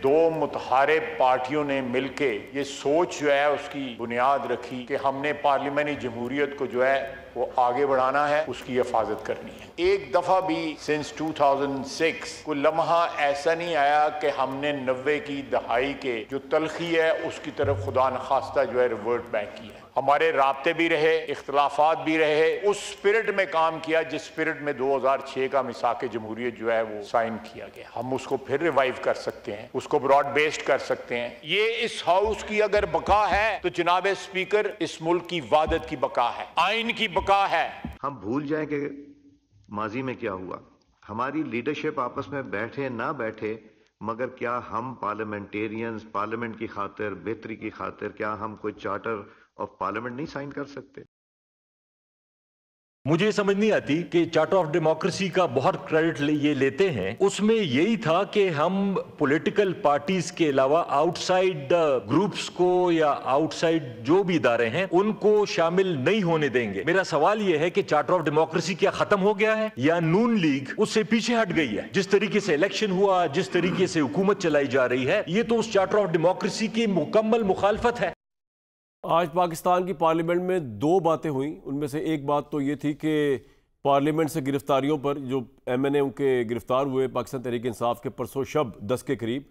दो मुतहारिब पार्टियों ने मिलके ये सोच जो है उसकी बुनियाद रखी कि हमने पार्लियामेंट्री जमहूरियत को जो है वो आगे बढ़ाना है, उसकी हिफाजत करनी है। एक दफा भी सिंस 2006 कोई लम्हा ऐसा नहीं आया कि हमने 90 की दहाई के जो तलखी है उसकी तरफ खुदा न खास्ता जो है रिवर्ट बैक किया है। हमारे राब्ते भी रहे, इख्तलाफात भी रहे, उस स्पिरिट में काम किया जिस स्पिरिट में 2006 का मिसाक जमहूरियत जो है वो साइन किया गया। हम उसको फिर रिवाइव कर सकते हैं, उसको ब्रॉड बेस्ड कर सकते हैं। ये इस हाउस की अगर बका है तो जनाब स्पीकर इस मुल्क की वादत की बका है, आइन की बका है। हम भूल जाएं कि माजी में क्या हुआ। हमारी लीडरशिप आपस में बैठे ना बैठे, मगर क्या हम पार्लियामेंटेरियंस पार्लियामेंट की खातिर, बेहतरी की खातिर, क्या हम कोई चार्टर ऑफ पार्लियामेंट नहीं साइन कर सकते? मुझे समझ नहीं आती कि चार्टर ऑफ डेमोक्रेसी का बहुत क्रेडिट ये लेते हैं। उसमें यही था कि हम पॉलिटिकल पार्टीज के अलावा आउटसाइड ग्रुप्स को या आउटसाइड जो भी इदारे हैं उनको शामिल नहीं होने देंगे। मेरा सवाल यह है कि चार्टर ऑफ डेमोक्रेसी क्या खत्म हो गया है या नून लीग उससे पीछे हट गई है? जिस तरीके से इलेक्शन हुआ, जिस तरीके से हुकूमत चलाई जा रही है, ये तो उस चार्टर ऑफ डेमोक्रेसी की मुकम्मल मुखालफत है। आज पाकिस्तान की पार्लियामेंट में दो बातें हुई। उनमें से एक बात तो ये थी कि पार्लियामेंट से गिरफ्तारियों पर जो MNA उनके गिरफ्तार हुए पाकिस्तान तहरीक इंसाफ के परसों शब 10 के करीब,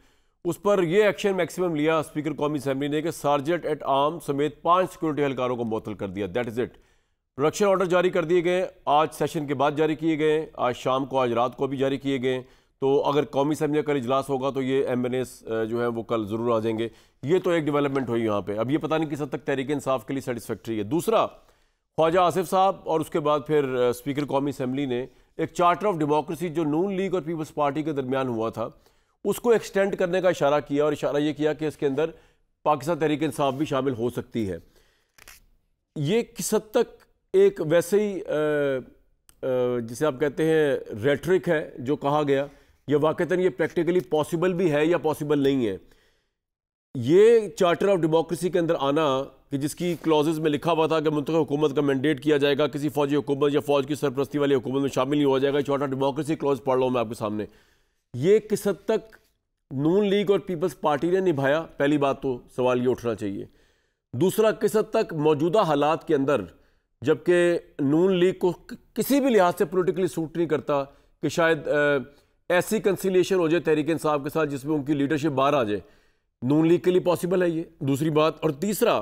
उस पर यह एक्शन मैक्सिमम लिया स्पीकर कौमी असम्बली ने कि सार्जेंट एट आर्म समेत 5 सिक्योरिटी एहलकारों को मुअत्तल कर दिया। That is it. Production order जारी कर दिए गए, आज सेशन के बाद जारी किए गए, आज शाम को, आज रात को भी जारी किए गए। तो अगर कौमी असम्बली का इजलास होगा तो ये MNAs जो है वो कल ज़रूर आ जाएंगे। ये तो एक डेवलपमेंट हुई यहाँ पे। अब ये पता नहीं किस हद तक तहरीक इंसाफ के लिए सेटिस्फैक्ट्री है। दूसरा, ख्वाजा आसिफ साहब और उसके बाद फिर स्पीकर कौमी असम्बली ने एक चार्टर ऑफ डेमोक्रेसी जो नून लीग और पीपल्स पार्टी के दरमियान हुआ था उसको एक्सटेंड करने का इशारा किया, और इशारा ये किया कि इसके अंदर पाकिस्तान तहरीक इंसाफ भी शामिल हो सकती है। ये किस हद तक एक वैसे ही जिसे आप कहते हैं रेटरिक है जो कहा गया, या वाकईतन ये प्रैक्टिकली पॉसिबल भी है या पॉसिबल नहीं है? ये चार्टर ऑफ डेमोक्रेसी के अंदर आना कि जिसकी क्लॉजेज में लिखा हुआ था कि मुंतखब हुकूमत का मैंडेट किया जाएगा, किसी फौजी हुकूमत या फौज की सरपरस्ती वाली हुकूमत में शामिल नहीं हो जाएगा, चार्टर ऑफ डेमोक्रेसी क्लॉज पढ़ रहा हूँ मैं आपके सामने। ये किस हद तक नून लीग और पीपल्स पार्टी ने निभाया? पहली बात तो सवाल ये उठना चाहिए। दूसरा, किस हद तक मौजूदा हालात के अंदर, जबकि नून लीग को किसी भी लिहाज से पोलिटिकली सूट नहीं करता कि शायद ऐसी कंसिलिएशन हो जाए तहरीक इंसाफ के साथ जिसमें उनकी लीडरशिप बाहर आ जाए, नून लीग के लिए पॉसिबल है ये? दूसरी बात। और तीसरा,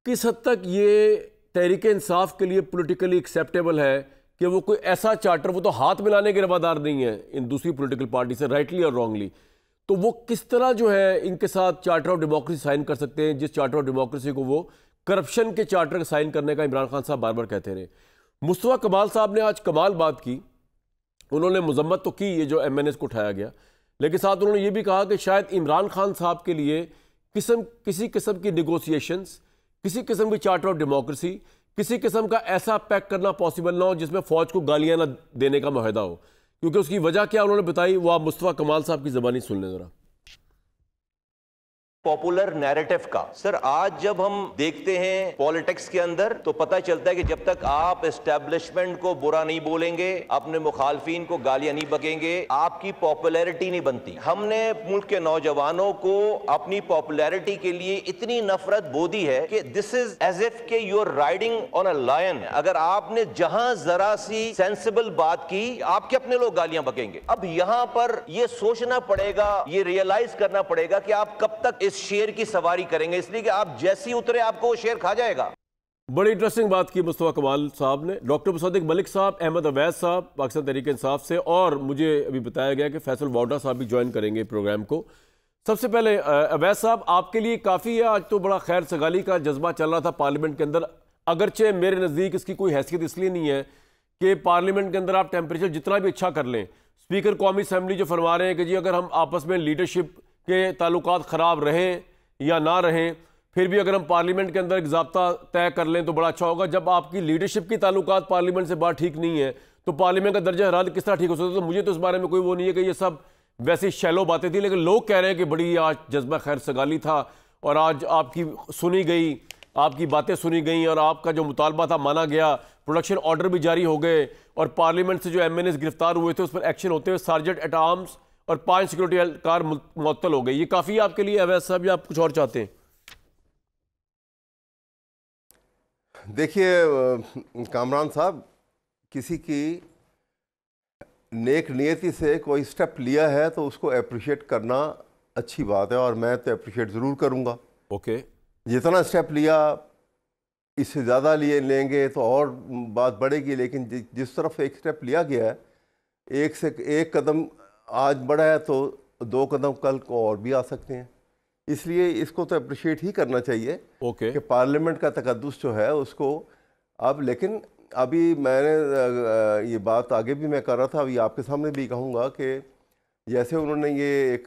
किस हद तक ये तहरीक इंसाफ के लिए पॉलिटिकली एक्सेप्टेबल है कि वो कोई ऐसा चार्टर, वो तो हाथ मिलाने के रवादार नहीं है इन दूसरी पॉलिटिकल पार्टी से, राइटली और रॉन्गली, तो वो किस तरह जो है इनके साथ चार्टर ऑफ डेमोक्रेसी साइन कर सकते हैं, जिस चार्टर ऑफ डेमोक्रेसी को वो करप्शन के चार्टर साइन करने का इमरान खान साहब बार बार कहते रहे। मुस्तफा कमाल साहब ने आज कमाल बात की। उन्होंने मजम्मत तो की ये जो MNAs को उठाया गया, लेकिन साथ उन्होंने ये भी कहा कि शायद इमरान खान साहब के लिए किसी किस्म की निगोसिएशंस, किसी किस्म की चार्टर ऑफ डेमोक्रेसी, किसी किस्म का ऐसा पैक करना पॉसिबल ना हो जिसमें फौज को गालियां ना देने का माहिदा हो। क्योंकि उसकी वजह क्या उन्होंने बताई, वो आप मुस्तफा कमाल साहब की ज़बानी सुन लें जरा। पॉपुलर नैरेटिव का सर, आज जब हम देखते हैं पॉलिटिक्स के अंदर तो पता चलता है कि जब तक आप एस्टेब्लिशमेंट को बुरा नहीं बोलेंगे, अपने मुखालफिन को गालियां नहीं बकेंगे, आपकी पॉपुलैरिटी नहीं बनती। हमने मुल्क के नौजवानों को अपनी पॉपुलैरिटी के लिए इतनी नफरत बो दी है कि दिस इज एज इफ के you are riding on a lion. अगर आपने जहां जरा सी सेंसिबल बात की, आपके अपने लोग गालियां बकेंगे। अब यहां पर यह सोचना पड़ेगा, ये रियलाइज करना पड़ेगा कि आप कब तक इस शेर की सवारी करेंगे, इसलिए कि आप जैसी उतरे आपको वो शेर खा जाएगा। बड़ी इंटरेस्टिंग बात की मुस्तफा कमाल साहब ने। डॉक्टर मुसद्दिक मलिक साहब, अहमद अवैस साहब पाकिस्तान तहरीक इंसाफ से, और मुझे अभी बताया गया कि फैसल वाउडा साहब भी ज्वाइन करेंगे प्रोग्राम को। सबसे पहले अवैस साहब, आपके लिए काफ़ी है, आज तो बड़ा खैर सगाली का जज्बा चल रहा था पार्लियामेंट के अंदर, अगरचे मेरे नज़दीक इसकी कोई हैसियत इसलिए नहीं है कि पार्लियामेंट के अंदर आप टेम्परेचर जितना भी अच्छा कर लें, स्पीकर कौमी असम्बली जो फरमा रहे हैं कि जी अगर हम आपस में लीडरशिप के ताल्लुकात ख़राब रहें या ना रहें, फिर भी अगर हम पार्लियामेंट के अंदर एक ज़ाब्ता तय कर लें तो बड़ा अच्छा होगा। जब आपकी लीडरशिप की ताल्लुकात पार्लियामेंट से बात ठीक नहीं है तो पार्लियामेंट का दर्जा हरारत किस तरह ठीक हो सकता है? तो मुझे तो इस बारे में कोई वो नहीं है कि ये सब वैसी शैलो बातें थी, लेकिन लोग कह रहे हैं कि बड़ी आज जज्बा खैर सगाली था और आज आपकी सुनी गई, आपकी बातें सुनी गई और आपका जो मुतालबा था माना गया, प्रोडक्शन ऑर्डर भी जारी हो गए और पार्लियामेंट से जो MNAs गिरफ्तार हुए थे उस पर एक्शन होते हुए सार्जेंट एट आर्म्स और 5 सिक्योरिटी एहलकार मुअत्तल हो गए। ये काफ़ी है आपके लिए अवैध साहब, या आप कुछ और चाहते हैं? देखिए कामरान साहब, किसी की नेक नियति से कोई स्टेप लिया है तो उसको अप्रिशिएट करना अच्छी बात है, और मैं तो अप्रिशिएट ज़रूर करूँगा। ओके, जितना स्टेप लिया इससे ज़्यादा लेंगे तो और बात बढ़ेगी, लेकिन जिस तरफ एक स्टेप लिया गया है, एक से एक कदम आज बढ़ा है तो 2 कदम कल को और भी आ सकते हैं, इसलिए इसको तो अप्रिशिएट ही करना चाहिए। ओके, कि पार्लियामेंट का तकद्दुस जो है उसको अब, लेकिन अभी मैंने ये बात आगे भी मैं कर रहा था, अभी आपके सामने भी कहूँगा कि जैसे उन्होंने ये एक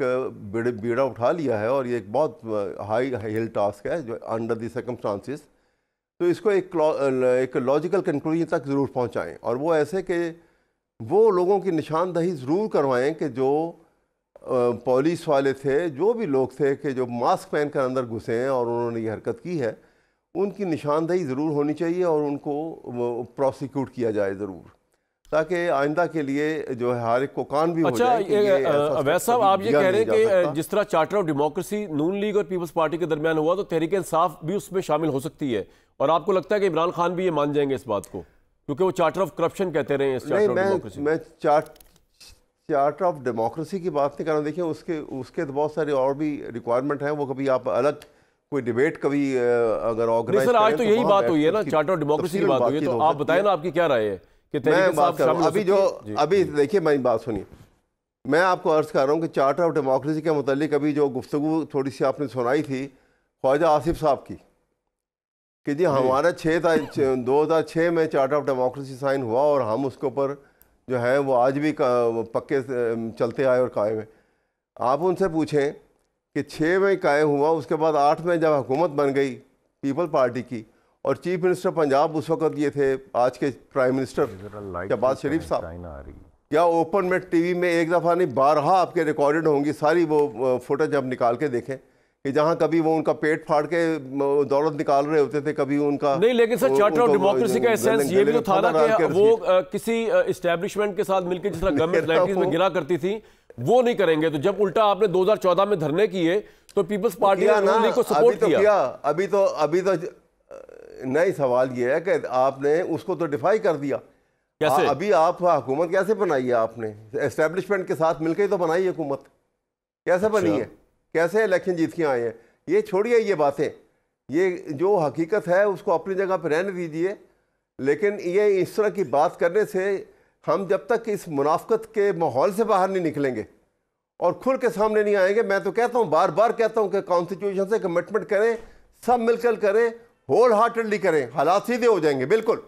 बीड़ा उठा लिया है और ये एक बहुत हाई हिल टास्क है जो अंडर द सर्कमस्टांसिस, तो इसको एक लॉजिकल कंक्लूजन तक ज़रूर पहुँचाएँ, और वो ऐसे कि वो लोगों की निशानदही ज़रूर करवाएं कि जो पुलिस वाले थे, जो भी लोग थे कि जो मास्क पहनकर अंदर घुसे हैं और उन्होंने ये हरकत की है, उनकी निशानदही ज़रूर होनी चाहिए और उनको प्रोसिक्यूट किया जाए ज़रूर, ताकि आइंदा के लिए जो है हर एक को कान भी हो जाए। अवैध साहब, आप ये कह रहे हैं कि जिस तरह charter of democracy Noon league और पीपल्स पार्टी के दरमियान हुआ, तो तहरीक इंसाफ भी उसमें शामिल हो सकती है, और आपको लगता है कि इमरान खान भी ये मान जाएंगे इस बात को, क्योंकि वो चार्टर ऑफ करप्शन कहते रहे हैं इस चार्टर ऑफ डेमोक्रेसी? मैं चार्टर ऑफ डेमोक्रेसी की बात नहीं कर रहा। देखिए उसके तो बहुत सारे और भी रिक्वायरमेंट हैं, वो कभी आप अलग कोई डिबेट कभी अगर ऑर्गेनाइज सर, आज तो यही बात हुई है ना, चार्टर ऑफ डेमोक्रेसी की बात हुई है, तो आप बताएं ना आपकी क्या राय है कि मैं बात कर रहा हूं अभी देखिए मेरी बात सुनिए, मैं आपको अर्ज कर रहा हूं कि चार्टर ऑफ डेमोक्रेसी के मुतालिक अभी जो गुफ्तगू थोड़ी सी आपने सुनाई थी ख्वाजा आसिफ साहब की, कि जी हमारा 2006 में चार्टर ऑफ डेमोक्रेसी साइन हुआ और हम उसके ऊपर जो है वो आज भी पक्के चलते आए और कायम है। आप उनसे पूछें कि 6 में कायम हुआ, उसके बाद 8 में जब हुकूमत बन गई पीपल पार्टी की, और चीफ मिनिस्टर पंजाब उस वक्त ये थे आज के प्राइम मिनिस्टर शहबाज शरीफ साहब, क्या ओपन में टीवी में एक दफ़ा नहीं 12 आपके रिकॉर्डेड होंगी सारी वो फुटेज आप निकाल के देखें कि जहाँ कभी वो उनका पेट फाड़ के दौलत निकाल रहे होते थे, कभी उनका नहीं। लेकिन सर, चार्टर ऑफ डेमोक्रेसी का एसेंस ये भी तो था ना कि वो किसी एस्टेब्लिशमेंट के साथ मिलकर जिस तरह गवर्नमेंट लाइटिस में गिरा करती थी, वो नहीं करेंगे। तो जब उल्टा आपने 2014 में धरने किए तो पीपल्स पार्टी ने को सपोर्ट किया। अभी तो नई सवाल ये है कि आपने उसको तो डिफाई कर दिया। कैसे? अभी आप हुकूमत कैसे बनाई है? आपने एस्टेब्लिशमेंट के साथ मिलकर ही तो बनाई है हुकूमत, कैसे बनी है, कैसे इलेक्शन जीत के आए हैं? ये छोड़िए ये बातें, ये जो हकीकत है उसको अपनी जगह पर रहने दीजिए, लेकिन ये इस तरह की बात करने से हम जब तक इस मुनाफकत के माहौल से बाहर नहीं निकलेंगे और खुल के सामने नहीं आएंगे, मैं तो कहता हूँ, बार बार कहता हूँ कि कॉन्स्टिट्यूशन से कमिटमेंट करें, सब मिलकर करें, होल हार्टेडली करें, हालात सीधे हो जाएंगे। बिल्कुल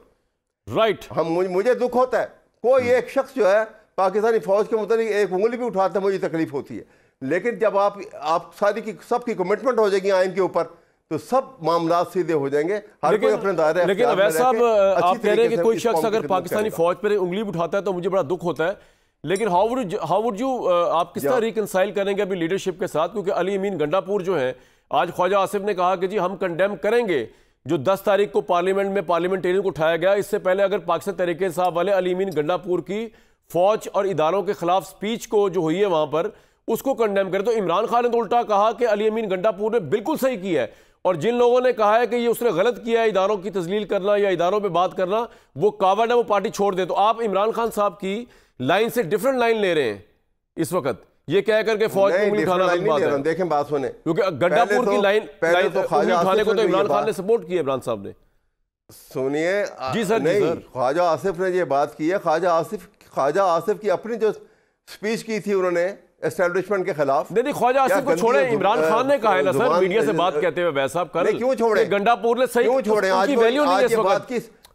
राइट। मुझे दुख होता है, कोई एक शख्स जो है पाकिस्तानी फौज के मुताबिक एक उंगली भी उठाता है, मुझे तकलीफ होती है, लेकिन जब आप सारी की सबकी कमिटमेंट हो जाएगी आइन के ऊपर तो सब मामला सीधे हो जाएंगे। हर कोई अपने दायरे। लेकिन अवैध साहब, आप कह रहे हैं कि कोई शख्स अगर पाकिस्तानी फौज पर उंगली उठाता है तो मुझे बड़ा दुख होता है, लेकिन हाउ वुड यू आप किस तरह रिकंसाइल करेंगे अभी लीडरशिप के साथ? क्योंकि अली अमीन गंडापुर जो है, आज ख्वाजा आसिफ ने कहा कि जी हम कंडेम करेंगे जो 10 तारीख को पार्लियामेंट में पार्लियामेंटेरियन को उठाया गया। इससे पहले अगर पाकिस्तान तहरीक इंसाफ वाले अली अमीन गंडापुर की फौज और इदारों के खिलाफ स्पीच को जो हुई है वहां पर उसको कंडेम करें, तो इमरान खान ने तो उल्टा कहा कि अली अमीन गंडापुर ने बिल्कुल सही किया है, और जिन लोगों ने कहा है कि ये उसने गलत किया है, इदारों की तजलील करना या इदारों पे बात करना, वो कावड़ है, वो पार्टी छोड़ दे। तो आप इमरान खान साहब की लाइन से डिफरेंट लाइन ले रहे हैं इस वक्त, ये कह करके फौज को उंगली उठाना गलत बात है। देखें बात सुने, क्योंकि गंडापुर की लाइन उठाने को तो इमरान खान ने सपोर्ट किया, इमरान साहब ने। सुनिए जी सर, नहीं, ख्वाजा आसिफ ने ये बात की है। ख्वाजा आसिफ की अपनी जो स्पीच की थी उन्होंने एस्टेब्लिशमेंट के खिलाफ, नहीं ख्वाजा आसिफ को छोड़े, इमरान खान ने कहा है ना सर मीडिया से बात कहते हुए, वैसा आप कर क्यों छोड़े? गंडापुर ने सही क्यों छोड़े? आज वैल्यू नहीं है इस वक्त।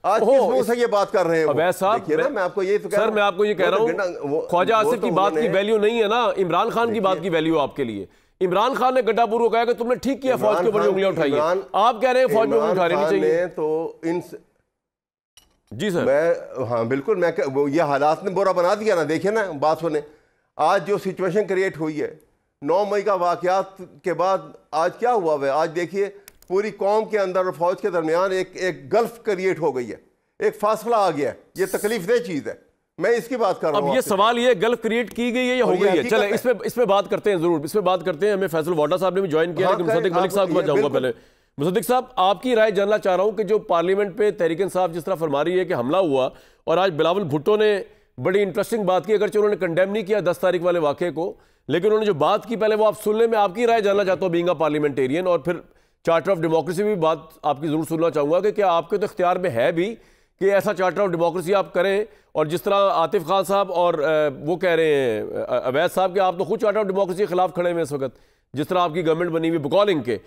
आज किस मुंह से ये बात कर रहे हैं वैसा साहब? मैं आपको ये तो सर मैं आपको ये कह रहा हूँ, ख्वाजा आसिफ की बात की वैल्यू नहीं है ना, इमरान खान की बात की वैल्यू आपके लिए। इमरान खान ने गंडापुर को कहा कि तुमने ठीक किया फौज के ऊपर उंगलियां उठाई, आप कह रहे हैं फौज पे उंगली उठानी नहीं चाहिए। तो इन जी सर, मैं हाँ बिल्कुल, मैं ये हालात ने बुरा बना दिया ना। देखिए ना, बात सुने, आज जो सिचुएशन क्रिएट हुई है 9 मई का वाकयात के बाद, आज क्या हुआ है? आज देखिए पूरी कौम के अंदर और फौज के दरमियान एक गल्फ क्रिएट हो गई है, एक फासला आ गया है। ये तकलीफ दह चीज़ है, मैं इसकी बात कर रहा हूँ। अब ये सवाल ये गल्फ क्रिएट की गई है या हो गई है? चले इस पे बात करते हैं, जरूर इस पे बात करते हैं। हमें फैसल वाडा साहब ने भी ज्वाइन किया, लेकिन मुसद्दिक मलिक साहब के पास जाऊंगा पहले। मुसद्दिक साहब, आपकी राय जानना चाह रहा हूं कि जो पार्लियामेंट पे तहरीक इंसाफ जिस तरह फरमा रही है कि हमला हुआ, और आज बिलावल भुट्टो ने बड़ी इंटरेस्टिंग बात की, अगरचे उन्होंने कंडेम नहीं किया 10 तारीख वाले वाक़े को, लेकिन उन्होंने जो बात की पहले वो आप सुन लें। मैं आपकी राय जानना चाहता हूँ बीइंग अ पार्लियामेंटेरियन, और फिर चार्टर ऑफ डेमोक्रेसी भी बात आपकी जरूर सुनना चाहूंगा कि क्या आपके तो इख्तियार में है भी कि ऐसा चार्टर ऑफ डेमोक्रेसी आप करें, और जिस तरह आतिफ खान साहब और वो कह रहे हैं अवैध साहब कि आप तो खुद चार्टर ऑफ डेमोक्रेसी के खिलाफ खड़े हुए इस वक्त, जिस तरह आपकी गवर्नमेंट बनी हुई बकॉलिंग के।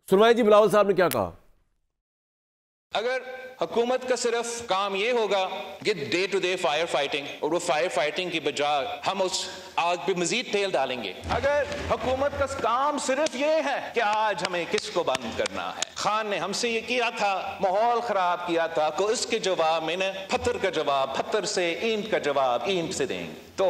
सुनवाई जी, बिलावल साहब ने क्या कहा? अगर हुकूमत का सिर्फ काम ये होगा कि day to day fire fighting, और वो फायर फाइटिंग की बजाय हम उस आग पे मजीद तेल डालेंगे। अगर हुकूमत का काम सिर्फ ये है कि आज हमें किसको बंद करना है, खान ने हमसे ये किया था, माहौल खराब किया था, को इसके जवाब में न पत्थर का जवाब पत्थर से, ईंट का जवाब ईंट से देंगे, तो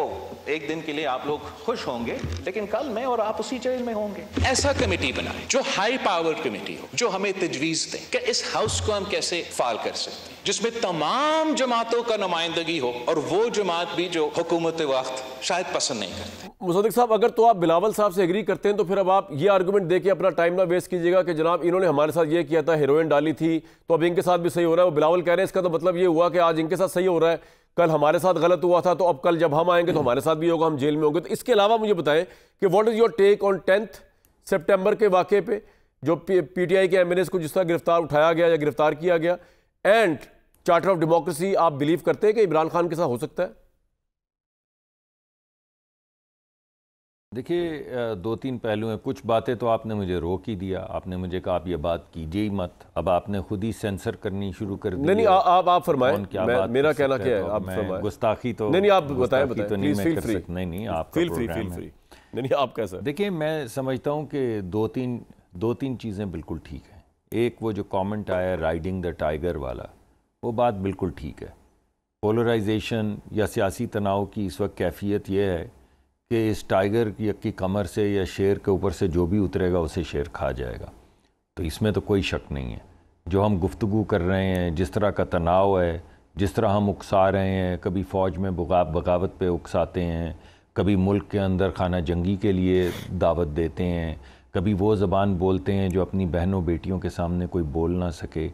एक दिन के लिए आप लोग खुश होंगे, लेकिन कल मैं और आप उसी जेल में होंगे। ऐसा कमेटी बनाए जो हाई पावर कमेटी हो, जो हमें तजवीज दे कि इस हाउस को हम कैसे फाल कर सकते हैं, जिसमें तमाम जमातों का नुमाइंदगी हो, और वो जमात भी जो हुकूमत वक्त शायद पसंद नहीं करते। मुसद्दिक साहब, अगर तो आप बिलावल साहब से एग्री करते हैं तो फिर अब आप ये आर्गूमेंट दे के अपना टाइम ना वेस्ट कीजिएगा कि जनाब इन्होंने हमारे साथ ये किया था, हेरोइन डाली थी, तो अब इनके साथ भी सही हो रहा है। वो बिलावल कह रहे हैं इसका तो मतलब ये हुआ कि आज इनके साथ सही हो रहा है, कल हमारे साथ गलत हुआ था, तो अब कल जब हम आएंगे तो हमारे साथ भी होगा, हम जेल में होंगे। तो इसके अलावा मुझे बताएं कि what is your take on 10 सितंबर के वाक़े पे, जो पीटीआई के एमएनएस को जिस तरह गिरफ्तार उठाया गया या गिरफ्तार किया गया, एंड चार्टर ऑफ डेमोक्रेसी आप बिलीव करते हैं कि इमरान खान के साथ हो सकता है? देखिए, 2-3 पहलू हैं। कुछ बातें तो आपने मुझे रोक ही दिया, आपने मुझे कहा आप ये बात कीजिए ही मत, अब आपने खुद ही सेंसर करनी शुरू कर दी। नहीं, आप फरमाएं, मेरा कहना क्या है, आप फरमाएं। गुस्ताखी तो नहीं, आप बताएं तो नहीं मैं कर सकता। नहीं, आप फील फ्री। नहीं, आप कैसा? देखिए, मैं समझता हूँ कि दो तीन चीज़ें बिल्कुल ठीक हैं। एक, वो जो कमेंट आया राइडिंग द टाइगर वाला, वो बात बिल्कुल ठीक है। पोलराइजेशन या सियासी तनाव की इस वक्त कैफियत ये है कि इस टाइगर की कमर से या शेर के ऊपर से जो भी उतरेगा उसे शेर खा जाएगा, तो इसमें तो कोई शक नहीं है। जो हम गुफ्तगू कर रहे हैं, जिस तरह का तनाव है, जिस तरह हम उकसा रहे हैं, कभी फ़ौज में बगावत पे उकसाते हैं, कभी मुल्क के अंदर खाना जंगी के लिए दावत देते हैं, कभी वो ज़बान बोलते हैं जो अपनी बहनों बेटियों के सामने कोई बोल ना सके,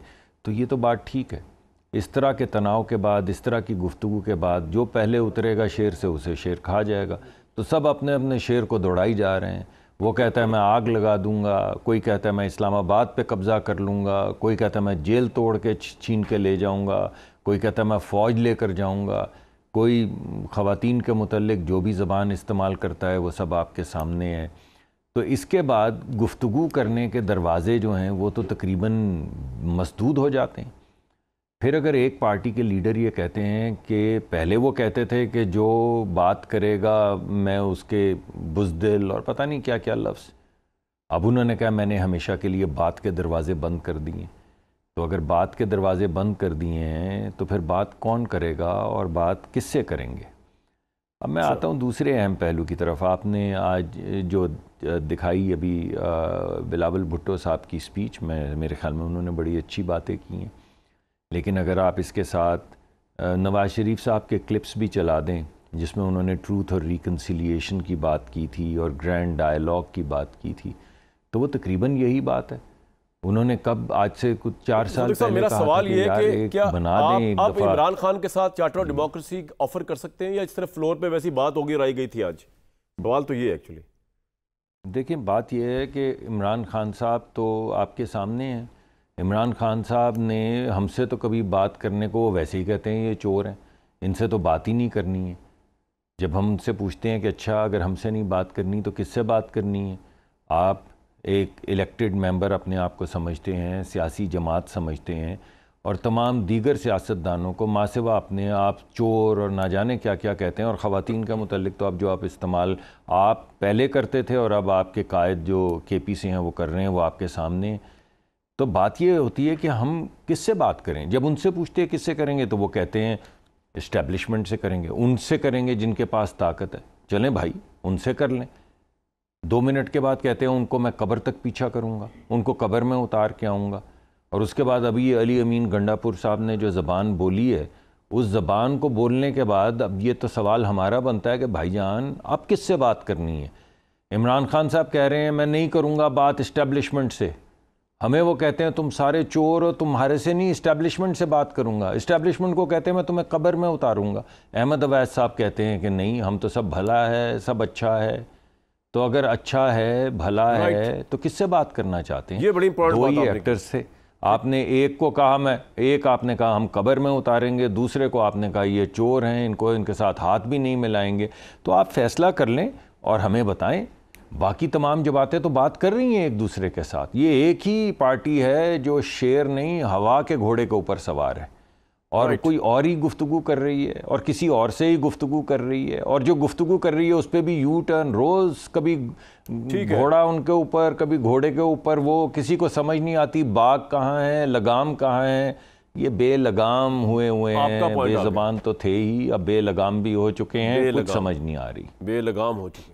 तो ये तो बात ठीक है। इस तरह के तनाव के बाद, इस तरह की गुफ्तगू के बाद जो पहले उतरेगा शेर से उसे शेर खा जाएगा। तो सब अपने अपने शेर को दौड़ाई जा रहे हैं। वो कहता है मैं आग लगा दूंगा, कोई कहता है मैं इस्लामाबाद पे कब्ज़ा कर लूँगा, कोई कहता है मैं जेल तोड़ के छीन के ले जाऊँगा, कोई कहता है मैं फ़ौज लेकर जाऊँगा, कोई ख़वातीन के मुतल्लिक जो भी ज़बान इस्तेमाल करता है वो सब आपके सामने है। तो इसके बाद गुफ्तगू करने के दरवाज़े जो हैं वो तो तकरीबन मसदूद हो जाते हैं। फिर अगर एक पार्टी के लीडर ये कहते हैं कि पहले वो कहते थे कि जो बात करेगा मैं उसके बुज़दिल और पता नहीं क्या क्या लफ्ज़, अब उन्होंने कहा मैंने हमेशा के लिए बात के दरवाज़े बंद कर दिए। तो अगर बात के दरवाज़े बंद कर दिए हैं तो फिर बात कौन करेगा और बात किससे करेंगे? अब मैं आता हूँ दूसरे अहम पहलू की तरफ। आपने आज जो दिखाई अभी बिलावल भुट्टो साहब की स्पीच में, मेरे ख्याल में उन्होंने बड़ी अच्छी बातें की हैं, लेकिन अगर आप इसके साथ नवाज़ शरीफ साहब के क्लिप्स भी चला दें जिसमें उन्होंने ट्रूथ और रिकन्सिलिएशन की बात की थी और ग्रैंड डायलॉग की बात की थी, तो वो तकरीबन यही बात है। उन्होंने कब, आज से कुछ 4 साल पहले मेरा सवाल ये है कि क्या आप इमरान खान के साथ चार्टर ऑफ डेमोक्रेसी ऑफर कर सकते हैं, या इस तरह फ्लोर पे वैसी बात होगी राई गई थी आज? सवाल तो ये है एक्चुअली। देखिए, बात यह है कि इमरान खान साहब तो आपके सामने हैं। इमरान खान साहब ने हमसे तो कभी बात करने को, वो वैसे ही कहते हैं ये चोर हैं, इनसे तो बात ही नहीं करनी है। जब हम उनसे पूछते हैं कि अच्छा अगर हमसे नहीं बात करनी तो किससे बात करनी है, आप एक इलेक्टेड मेंबर अपने आप को समझते हैं, सियासी जमात समझते हैं, और तमाम दीगर सियासतदानों को मासिवा अपने आप चोर और ना जाने क्या क्या कहते हैं। और ख़वातीन का मुतल्लिक तो अब जो आप इस्तेमाल आप पहले करते थे और अब आपके कायद जो KPC हैं वो कर रहे हैं, वो आपके सामने। तो बात ये होती है कि हम किससे बात करें। जब उनसे पूछते हैं किससे करेंगे तो वो कहते हैं इस्टेब्लिशमेंट से करेंगे, उनसे करेंगे जिनके पास ताकत है। चलें भाई, उनसे कर लें। 2 मिनट के बाद कहते हैं उनको मैं कब्र तक पीछा करूँगा, उनको कब्र में उतार के आऊँगा। और उसके बाद अभी अली अमीन गंडापुर साहब ने जो ज़बान बोली है उस ज़बान को बोलने के बाद अब ये तो सवाल हमारा बनता है कि भाईजान अब किससे बात करनी है। इमरान खान साहब कह रहे हैं मैं नहीं करूँगा बात इस्टेब्लिशमेंट से, हमें वो कहते हैं तुम सारे चोर हो, तुम्हारे से नहीं इस्टेब्लिशमेंट से बात करूँगा। इस्टेब्लिशमेंट को कहते हैं मैं तुम्हें कब्र में उतारूँगा। अहमद अवैस साहब कहते हैं कि नहीं, हम तो सब भला है, सब अच्छा है। तो अगर अच्छा है, भला है, तो किससे बात करना चाहते हैं? ये बड़ी इंपॉर्टेंट बात दो ही एक्टर्स थे। आपने एक को कहा आपने कहा हम कब्र में उतारेंगे, दूसरे को आपने कहा ये चोर हैं, इनके साथ हाथ भी नहीं मिलाएंगे। तो आप फैसला कर लें और हमें बताएं। बाकी तमाम जमातें तो बात कर रही हैं एक दूसरे के साथ। ये एक ही पार्टी है जो शेर नहीं हवा के घोड़े के ऊपर सवार है, और कोई और ही गुफ्तगू कर रही है और किसी और से ही गुफ्तगू कर रही है, और जो गुफ्तगू कर रही है उस पर भी यू टर्न रोज़, कभी घोड़ा उनके ऊपर, कभी घोड़े के ऊपर। वो किसी को समझ नहीं आती बाग कहाँ है, लगाम कहाँ है। ये बेलगाम हुए हैं, बेज़बान तो थे ही, अब बेलगाम भी हो चुके हैं, कुछ समझ नहीं आ रही, बेलगाम हो चुके हैं।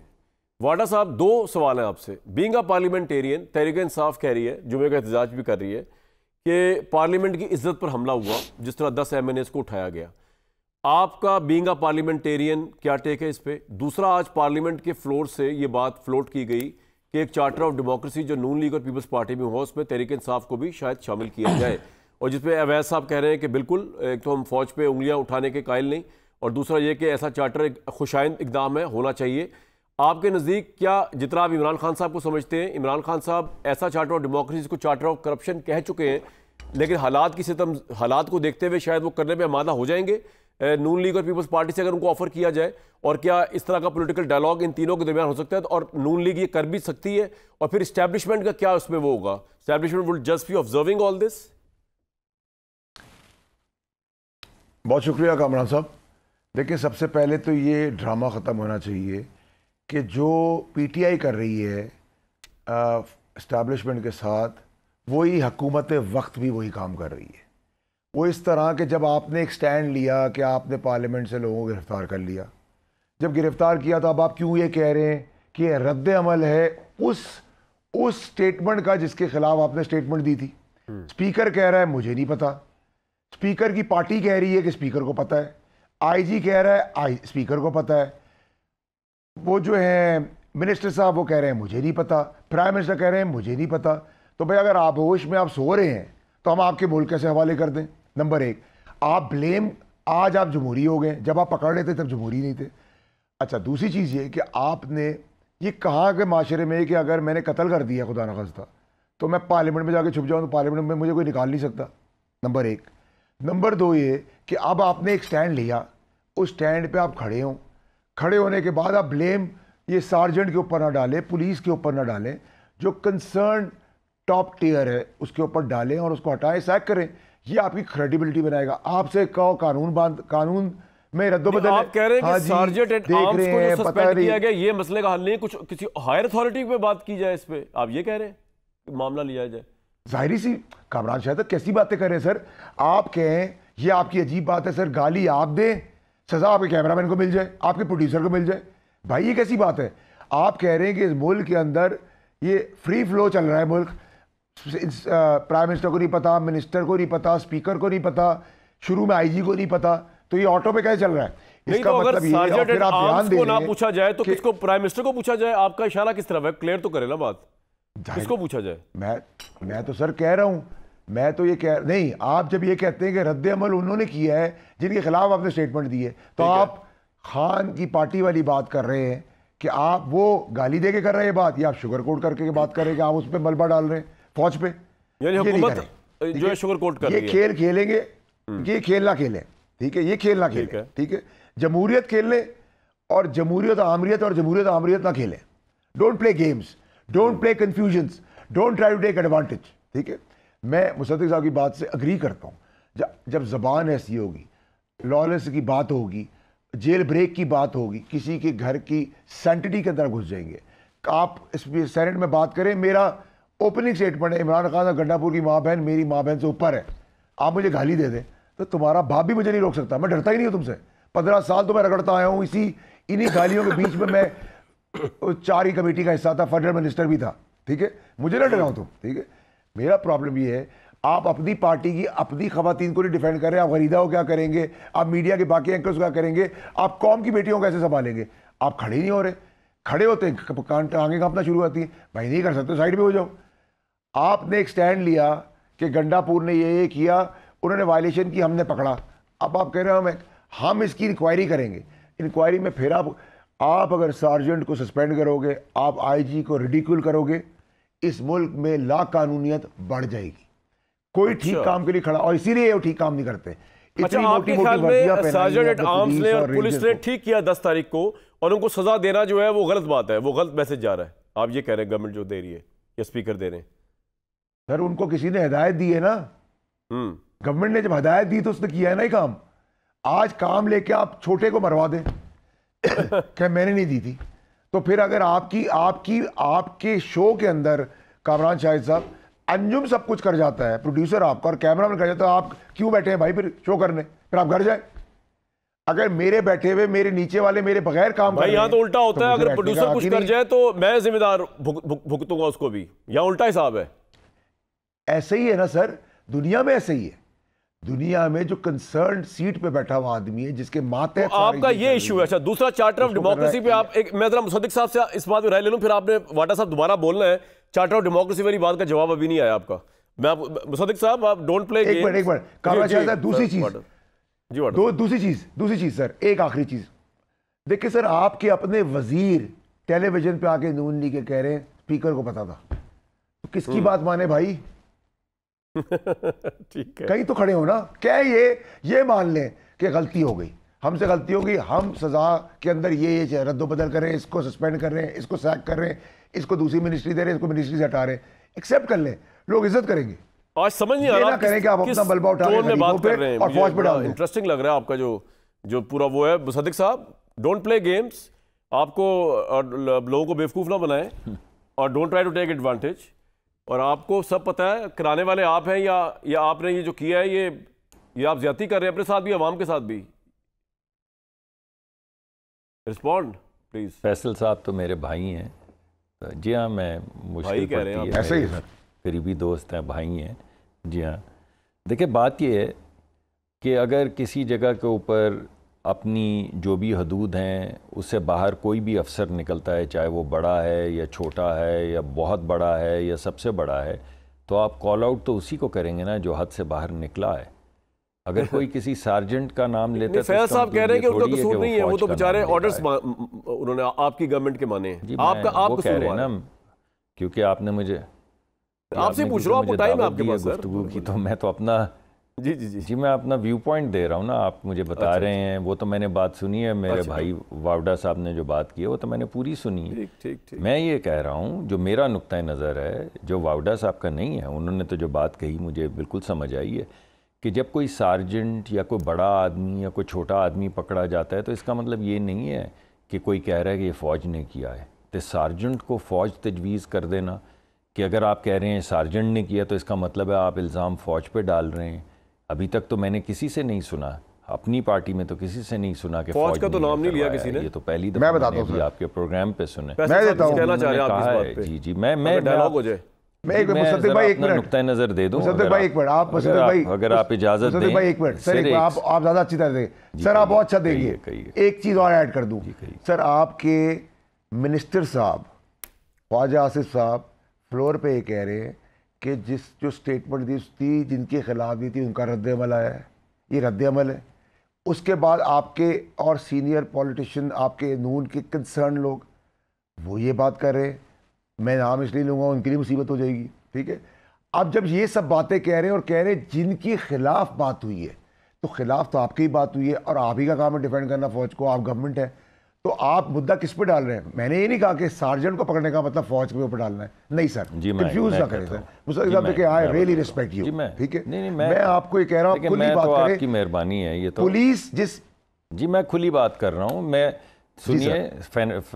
वाडा साहब, दो सवाल हैं आपसे। Being a parliamentarian, Tehreek Insaf कह रही है, जुमे का एहतजाज भी कर रही है कि पार्लियामेंट की इज्जत पर हमला हुआ, जिस तरह 10 MNAs को उठाया गया। आपका बीइंग अ पार्लियामेंटेरियन क्या टेक है इस पे? दूसरा, आज पार्लियामेंट के फ्लोर से ये बात फ्लोट की गई कि एक चार्टर ऑफ डेमोक्रेसी जो नून लीग और पीपल्स पार्टी में हुआ, उसमें तहरीक इंसाफ को भी शायद शामिल किया जाए, और जिसपे अवैध साहब कह रहे हैं कि बिल्कुल, एक तो हम फौज पे उंगलियां उठाने के कायल नहीं, और दूसरा ये कि ऐसा चार्टर एक खुशाइंद इकदाम है, होना चाहिए। आपके नज़दीक क्या, जितना आप इमरान खान साहब को समझते हैं, इमरान खान साहब ऐसा चार्टर ऑफ डेमोक्रेसी को चार्टर ऑफ करप्शन कह चुके हैं, लेकिन हालात को देखते हुए शायद वो करने में आमादा हो जाएंगे नून लीग और पीपल्स पार्टी से, अगर उनको ऑफर किया जाए? और क्या इस तरह का पॉलिटिकल डायलॉग इन तीनों के दरमियान हो सकता है, और नून लीग ये कर भी सकती है? और फिर इस्टेब्लिशमेंट का क्या उसमें वो होगा? Establishment would just be observing all this? बहुत शुक्रिया कामरान साहब। देखिए, सबसे पहले तो ये ड्रामा ख़त्म होना चाहिए कि जो पीटीआई कर रही है इस्टेब्लिशमेंट के साथ, वही हुकूमत वक्त भी वही काम कर रही है। वो इस तरह के, जब आपने एक स्टैंड लिया कि आपने पार्लियामेंट से लोगों को गिरफ़्तार कर लिया, जब गिरफ़्तार किया तो अब आप क्यों ये कह रहे हैं कि ये रद्द अमल है उस स्टेटमेंट का जिसके ख़िलाफ़ आपने स्टेटमेंट दी थी? स्पीकर कह रहा है मुझे नहीं पता, स्पीकर की पार्टी कह रही है कि स्पीकर को पता है, आईजी कह रहा है स्पीकर को पता है, वो जो है मिनिस्टर साहब वो कह रहे हैं मुझे नहीं पता, प्राइम मिनिस्टर कह रहे हैं मुझे नहीं पता। तो भाई, अगर आप होश में आप सो रहे हैं तो हम आपके मुल्क कैसे हवाले कर दें? नंबर एक, आप ब्लेम, आज आप जमहूरी हो गए, जब आप पकड़ रहे थे तब जमहूरी नहीं थे। अच्छा, दूसरी चीज़ ये कि आपने ये कहा कि माशरे में कि अगर मैंने कत्ल कर दिया खुदा न खास्ता तो मैं पार्लियामेंट में जाके छुप जाऊँ, तो पार्लियामेंट में मुझे कोई निकाल नहीं सकता। नंबर एक। नंबर दो ये कि अब आपने एक स्टैंड लिया, उस स्टैंड पे आप खड़े हों, खड़े होने के बाद आप ब्लेम ये सार्जेंट के ऊपर ना डालें, पुलिस के ऊपर ना डालें, जो कंसर्न टॉप टियर है उसके ऊपर डालें और उसको हटाएं, सैक करें। ये आपकी क्रेडिबिलिटी बनाएगा। आपसे कहो कानून में रद्दोबदल, आप कह रहे हैं कि सार्जेंट एट आर्म्स को जो सस्पेंड किया गया, ये मसले का हल नहीं, कुछ किसी हायर अथॉरिटी पे बात की जाए इस पे, आप ये कह रहे हैं मामला लिया जाए? जाहिर सी कामरान शायद कैसी बातें कर रहे हैं सर? आप कहें, ये आपकी अजीब बात है सर, गाली आप दें, सजा आपके कैमरामैन को मिल जाए, आपके प्रोड्यूसर को मिल जाए। भाई, ये कैसी बात है? आप कह रहे हैं कि इस मुल्क के अंदर ये फ्री फ्लो चल रहा है, मुल्क प्राइम मिनिस्टर को नहीं पता, मिनिस्टर को नहीं पता, स्पीकर को नहीं पता, शुरू में आईजी को नहीं पता, तो ये ऑटो पे कैसे चल रहा है? इसका मतलब ये, और फिर आप ध्यान दें, ना पूछा जाए तो किसको? प्राइम मिनिस्टर को पूछा जाए? आपका इशारा किस तरफ है? क्लियर तो करे ना बात, किसको पूछा जाए? मैं तो सर कह रहा हूं, मैं तो ये कह नहीं, आप जब ये कहते हैं कि रद्द अमल उन्होंने किया है जिनके खिलाफ आपने स्टेटमेंट दी है, तो आप खान की पार्टी वाली बात कर रहे हैं कि आप वो गाली दे के कर रहे हैं बात, या आप शुगर कोट करके बात कर रहे हैं कि आप उस पर मलबा डाल रहे हैं फौज पे, यानी हुकूमत जो है शुगर कोट कर रही है। ये खेल खेलेंगे, ये खेल ना खेलें, ठीक है? ये खेल ना खेलें, ठीक है? जमहूरियत खेल लें, और जमहूरियत आमरीत ना खेलें। Don't play games, don't play confusions, don't try to take advantage, ठीक है? मैं मुसद्दिक साहब की बात से अग्री करता हूँ। जब जबान ऐसी होगी, लॉलेस की बात होगी, जेल ब्रेक की बात होगी, किसी के घर की सैंटिटी के अंदर घुस जाएंगे। आप इस सेनेट में बात करें, मेरा ओपनिंग स्टेटमेंट है, इमरान खान गंडापुर की माँ बहन मेरी माँ बहन से ऊपर है, आप मुझे गाली दे दें तो तुम्हारा बाप भी मुझे नहीं रोक सकता। मैं डरता ही नहीं हूँ तुमसे, 15 साल तो मैं रगड़ता आया हूँ, इन्हीं गालियों के बीच में मैं 4 ही कमेटी का हिस्सा था, फेडरल मिनिस्टर भी था, ठीक है? मुझे ना डराओ तुम, ठीक है? मेरा प्रॉब्लम ये है, आप अपनी पार्टी की अपनी खवातीन को नहीं डिफेंड कर रहे, आप गरीदा को क्या करेंगे, आप मीडिया के बाकी एंकर्स को क्या करेंगे, आप कौम की बेटियों को कैसे संभालेंगे? आप खड़े नहीं हो रहे, खड़े होते हैं आगे कांपना शुरू होती है, भाई नहीं कर सकते साइड पे हो जाओ। आपने एक स्टैंड लिया कि गंडापुर ने ये किया, उन्होंने वायलेशन की, हमने पकड़ा। अब आप कह रहे हो हम इसकी इंक्वायरी करेंगे। इंक्वायरी में फिर आप अगर सार्जेंट को सस्पेंड करोगे, आप आईजी को रिडिक्यूल करोगे, इस मुल्क में ला कानूनियत बढ़ जाएगी। कोई ठीक काम के लिए खड़ा, और इसीलिए वो ठीक काम नहीं करते। अच्छा, आपके ख्याल में सार्जेंट एट आर्म्स ने और पुलिस ने ठीक किया 10 तारीख को, और उनको सजा देना जो है वो गलत बात है, वो गलत मैसेज जा रहा है, आप ये कह रहे हैं गवर्नमेंट जो दे रही है या स्पीकर दे रहे हैं? सर उनको किसी ने हिदायत दी है ना, गवर्नमेंट ने जब हिदायत दी तो उसने किया है ना ही काम। आज काम लेके आप छोटे को मरवा दें क्या मैंने नहीं दी थी, तो फिर अगर आपके शो के अंदर कामरान शाहिद साहब अंजुम सब कुछ कर जाता है, प्रोड्यूसर आपका और कैमरामैन कर जाता है, आप क्यों बैठे हैं भाई फिर शो करने? फिर आप घर जाए। अगर मेरे बैठे हुए मेरे नीचे वाले मेरे बगैर काम भाई, यहाँ तो उल्टा होता है, अगर प्रोड्यूसर कुछ कर जाए तो मैं जिम्मेदार भुगतूंगा उसको भी, यहाँ उल्टा हिसाब है। ऐसे ही है ना सर, दुनिया में ऐसे ही है। दुनिया में जो कंसर्न सीट पे बैठा हुआ आदमी है जिसके माते तो आपका ये इशू है। अच्छा, दूसरा चार्टर ऑफ डेमोक्रेसी पे आप एक, मैं जरा मुसद्दिक साहब से इस बात में राय ले लूं, फिर आपने वाटा साहब दोबारा बोलना है। चार्टर ऑफ डेमोक्रेसी वाली बात का जवाब अभी नहीं आया आपका। मैं मुसद्दिक साहब, आप डोंट प्ले एक मिनट दूसरी चीज सर, एक आखिरी चीज देखिए सर, आपके अपने वजीर टेलीविजन पे आके नून लीग के कह रहे हैं स्पीकर को पता था, तो किसकी बात माने भाई? ठीक है, कहीं तो खड़े हो ना। क्या ये मान लें कि गलती हो गई, हमसे गलती होगी, हम सजा के अंदर ये रद्दोबदल कर रहे हैं, इसको सस्पेंड कर रहे हैं, इसको सैक कर रहे हैं, इसको दूसरी मिनिस्ट्री दे रहे हैं, इसको मिनिस्ट्री से हटा रहे हैं, एक्सेप्ट कर लें, लोग इज्जत करेंगे। आज समझ नहीं आ रहा करें कि आप अपना बलबा उठा में बात कर रहे हैं और फौज पे डाल दें। इंटरेस्टिंग लग रहा है आपका जो पूरा वो है। मुसद्दिक साहब, डोंट प्ले गेम्स, आपको लोगों को बेवकूफ ना बनाएं, और don't try to take advantage. और आपको सब पता है, कराने वाले आप हैं या आपने ये जो किया है ये आप ज्यादती कर रहे हैं अपने साथ भी, अवाम के साथ भी। Respond please. फैसल साहब तो मेरे भाई हैं। जी हाँ, मैं मुश्किल कह रहे हैं, ऐसे ही सर, करीबी दोस्त हैं, भाई हैं। जी हाँ, देखिए बात ये है कि अगर किसी जगह के ऊपर अपनी जो भी हदूद हैं उससे बाहर कोई भी अफसर निकलता है, चाहे वो बड़ा है या छोटा है या बहुत बड़ा है या सबसे बड़ा है, तो आप कॉल आउट तो उसी को करेंगे ना जो हद से बाहर निकला है। अगर कोई किसी सार्जेंट का नाम लेता है, फैज साहब कह रहे हैं कि उनका कसूर नहीं है, वो तो बेचारे ऑर्डर्स उन्होंने आपकी गवर्नमेंट के माने हैं। आप कह रहे हैं ना, क्योंकि आपने मुझे आपसे पूछ रहा हूँ, आपको टाइम है आपके पास गुफ्तगू की, तो मैं तो अपना जी मैं अपना व्यू पॉइंट दे रहा हूँ ना, आप मुझे बता रहे हैं। वो तो मैंने बात सुनी है, मेरे भाई वावडा साहब ने जो बात की है वो तो मैंने पूरी सुनी है। ठीक। मैं ये कह रहा हूँ, जो मेरा नुक्ता नज़र है, जो वावडा साहब का नहीं है, उन्होंने तो जो बात कही मुझे बिल्कुल समझ आई है कि जब कोई सार्जेंट या कोई बड़ा आदमी या कोई छोटा आदमी पकड़ा जाता है तो इसका मतलब ये नहीं है कि कोई कह रहा है कि ये फ़ौज ने किया है। तो सार्जेंट को फ़ौज तजवीज़ कर देना कि अगर आप कह रहे हैं सार्जेंट ने किया तो इसका मतलब है आप इल्ज़ाम फ़ौज पे डाल रहे हैं। अभी तक तो मैंने किसी से नहीं सुना, अपनी पार्टी में तो किसी से नहीं सुना कि फौज का तो नाम नहीं लिया किसी ने। ये तो पहली दफा मैंने आपके प्रोग्राम पे सुने। मैं देता हूं, कहना चाह रहे हैं आप इस बात पे। जी मैं डायलॉग हो जाए। मैं एक मुसद्दिक भाई, एक मिनट नुक्ता नजर दे दूं। मुसद्दिक भाई एक मिनट, आप मुसद्दिक भाई अगर आप इजाजत दें। भाई एक मिनट सर, आप ज्यादा अच्छी तरह देंगे सर, आप बहुत अच्छा देंगे। एक चीज और ऐड कर दूं सर, आपके मिनिस्टर साहब ख्वाजा आसिफ साहब फ्लोर पे ये कह रहे हैं कि जो स्टेटमेंट दी थी, जिनके खिलाफ दी थी, उनका रद्द अमल आया है, ये रद्द अमल है। उसके बाद आपके और सीनियर पॉलिटिशियन, आपके नून के कंसर्न लोग, वो ये बात कर रहे हैं, मैं नाम इसलिए लूँगा उनके लिए मुसीबत हो जाएगी। ठीक है, अब जब ये सब बातें कह रहे हैं और कह रहे हैं जिनके खिलाफ बात हुई है, तो खिलाफ तो आपकी ही बात हुई है और आप ही का काम है डिफेंड करना फौज को, आप गवर्नमेंट है, तो आप मुद्दा किस पे डाल रहे हैं? मैंने ये नहीं कहा कि सार्जेंट को पकड़ने का मतलब फौज के ऊपर डालना है, नहीं सर, कंफ्यूज ना करें सर। मुसद्दिक साहब देखिए, आई रियली रिस्पेक्ट यू, ठीक है, नहीं मैं आपको ये कह रहा हूँ, खुली बात करें, आपकी मेहरबानी है ये तो। पुलिस जिस जी मैं खुली बात कर रहा हूँ, मैं सुनिए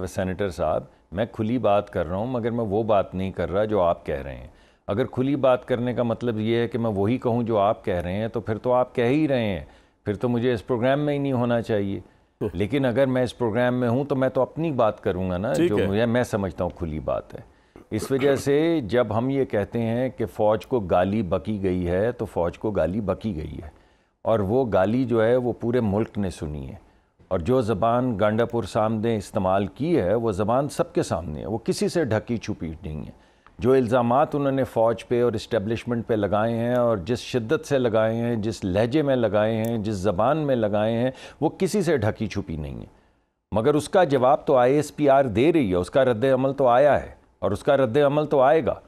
सेनेटर साहब, मैं खुली बात कर रहा हूँ, मगर मैं वो बात नहीं कर रहा जो आप कह रहे हैं। अगर खुली बात करने का मतलब ये है कि मैं वही कहूँ जो आप कह रहे हैं, तो फिर तो आप कह ही रहे हैं, फिर तो मुझे इस प्रोग्राम में ही नहीं होना चाहिए। लेकिन अगर मैं इस प्रोग्राम में हूँ तो मैं तो अपनी बात करूँगा ना, जो मुझे मैं समझता हूँ खुली बात है। इस वजह से जब हम ये कहते हैं कि फ़ौज को गाली बकी गई है तो फ़ौज को गाली बकी गई है, और वो गाली जो है वो पूरे मुल्क ने सुनी है। और जो ज़बान गांडापुर साहब ने इस्तेमाल की है वो ज़बान सबके सामने है, वो किसी से ढकी छुपी नहीं है। जो इल्ज़ामात उन्होंने फ़ौज पे और इस्टेब्लिशमेंट पे लगाए हैं और जिस शिद्दत से लगाए हैं, जिस लहजे में लगाए हैं, जिस ज़बान में लगाए हैं, वो किसी से ढकी छुपी नहीं है। मगर उसका जवाब तो ISPR दे रही है, उसका रद्द अमल तो आया है और उसका रद्द अमल तो आएगा।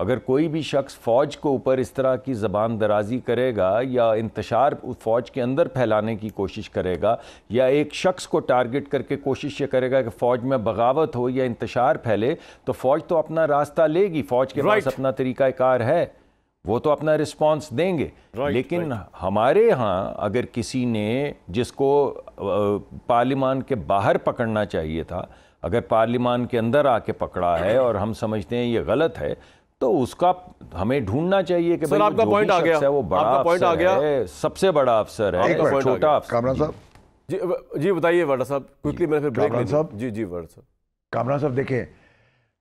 अगर कोई भी शख्स फ़ौज को ऊपर इस तरह की ज़बान दराजी करेगा या इंतशार फ़ौज के अंदर फैलाने की कोशिश करेगा या एक शख्स को टारगेट करके कोशिश ये करेगा कि फ़ौज में बगावत हो या इंतशार फैले, तो फ़ौज तो अपना रास्ता लेगी, फ़ौज के पास अपना तरीक़ाकार है, वो तो अपना रिस्पॉन्स देंगे। लेकिन हमारे यहाँ अगर किसी ने जिसको पार्लिमान के बाहर पकड़ना चाहिए था, अगर पार्लिमान के अंदर आके पकड़ा है और हम समझते हैं ये गलत है, तो उसका हमें ढूंढना चाहिए कि भाई आपका पॉइंट आ गया, वो बड़ा अफसर है, सबसे बड़ा अफसर है, छोटा अफसर। कामरान साहब जी बताइए वाडा साहब, क्विकली मैं फिर ब्रेक कामरान साहब जी वाडा साहब। कामरान साहब देखें,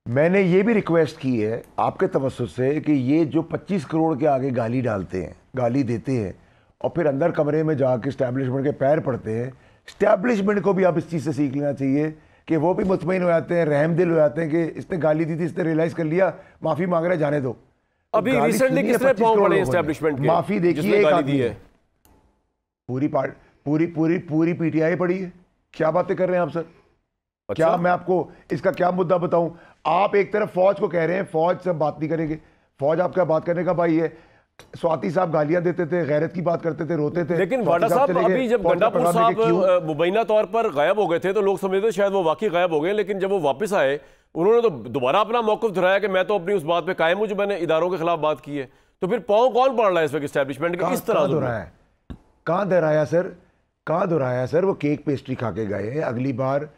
मैंने ये भी रिक्वेस्ट की है आपके तवज्जुह से कि ये जो 25 करोड़ के आगे गाली डालते हैं, गाली देते हैं और फिर अंदर कमरे में जाके इस्टेब्लिशमेंट के पैर पड़ते हैं, इस्टेब्लिशमेंट को भी आप इस चीज़ से सीख लेना चाहिए कि वो भी मुतमईन हो जाते हैं, रहमदिल हो जाते हैं कि इसने गाली दी थी, इसने रियलाइज कर लिया, माफी मांग रहे, जाने दो। अभी रिसेंटली किसने पांव पड़े एस्टेब्लिशमेंट के, माफी देखिए, गाली दी है पूरी PTI पड़ी है। क्या बातें कर रहे हैं आप सर? क्या मैं आपको इसका क्या मुद्दा बताऊं? आप एक तरफ फौज को कह रहे हैं फौज से बात नहीं करेंगे, फौज आपका बात करने का भाई है। स्वाति साहब गालियां देते थे, गैरत की बात करते थे, रोते थे। लेकिन वाडा साहब अभी जब गंडापुर साहब मुबैना तौर पर गायब हो गए थे तो लोग समझते थे शायद वो वाकई गायब हो गए, लेकिन जब वो वापस आए उन्होंने तो दोबारा अपना मौक़िफ़ दोहराया कि मैं तो अपनी उस बात पे कायम हूं जो मैंने इदारों के खिलाफ बात की है। तो फिर पाँव कौन पड़ रहा है इस वक्त एस्टेब्लिशमेंट के? किस तरह दोहराया? कहाँ दोहराया सर? कहाँ दोहराया सर? वो केक पेस्ट्री खा के गए हैं। अगली बार